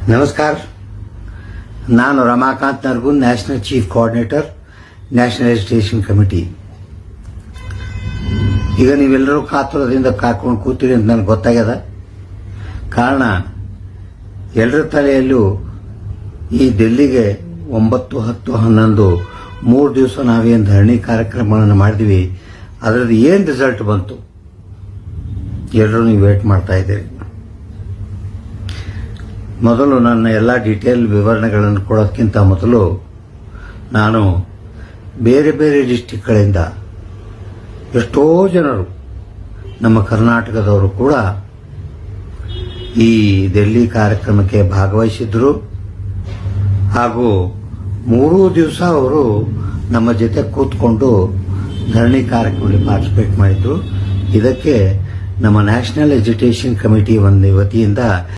ನಮಸ್ಕಾರ. ನಾನು Ramakant Nargund, national chief coordinator, national education committee. ಈಗ ನೀವೆಲ್ಲರೂ ಕಾತುರದಿಂದ ಕಾಕೊಂಡು ಕೂತೀರಿ ಅಂತ ನನಗೆ ಗೊತ್ತಾಗ್ಯದ. ಕಾರಣ ಎಲ್ಲರ ತಲೆಯಲ್ಲೂ ಈ ಡೆಲ್ಲಿಗೆ 9, 10, 11 3 ದಿವಸ ನಾವೇನು ಧರಣಿ ಕಾರ್ಯಕ್ರಮಗಳನ್ನು ಮಾಡಿದ್ವಿ, ಅದರದ್ದು ಏನು ರಿಸಲ್ಟ್ ಬಂತು ಎಲ್ಲರೂ ನೀವು ವೇಟ್ ಮಾಡ್ತಾ ಇದ್ದೀರಿ. ಮೊದಲು ನನ್ನ ಎಲ್ಲ ಡೀಟೇಲ್ ವಿವರಣೆಗಳನ್ನು ಕೊಡೋದಕ್ಕಿಂತ ಮೊದಲು ನಾನು ಬೇರೆ ಬೇರೆ ಡಿಸ್ಟಿಕ್ಗಳಿಂದ ಎಷ್ಟೋ ಜನರು ನಮ್ಮ ಕರ್ನಾಟಕದವರು ಕೂಡ ಈ ಡೆಲ್ಲಿ ಕಾರ್ಯಕ್ರಮಕ್ಕೆ ಭಾಗವಹಿಸಿದ್ರು ಹಾಗೂ 3 ದಿವಸ ಅವರು ನಮ್ಮ ಜೊತೆ ಕೂತ್ಕೊಂಡು ಧರಣಿ ಕಾರ್ಯಕ್ರಮದಲ್ಲಿ ಪಾರ್ಟಿಸಿಪೇಟ್ ಮಾಡಿದ್ರು. ಇದಕ್ಕೆ ನಮ್ಮ ನ್ಯಾಷನಲ್ ಎಜುಕೇಷನ್ ಕಮಿಟಿ ವತಿಯಿಂದ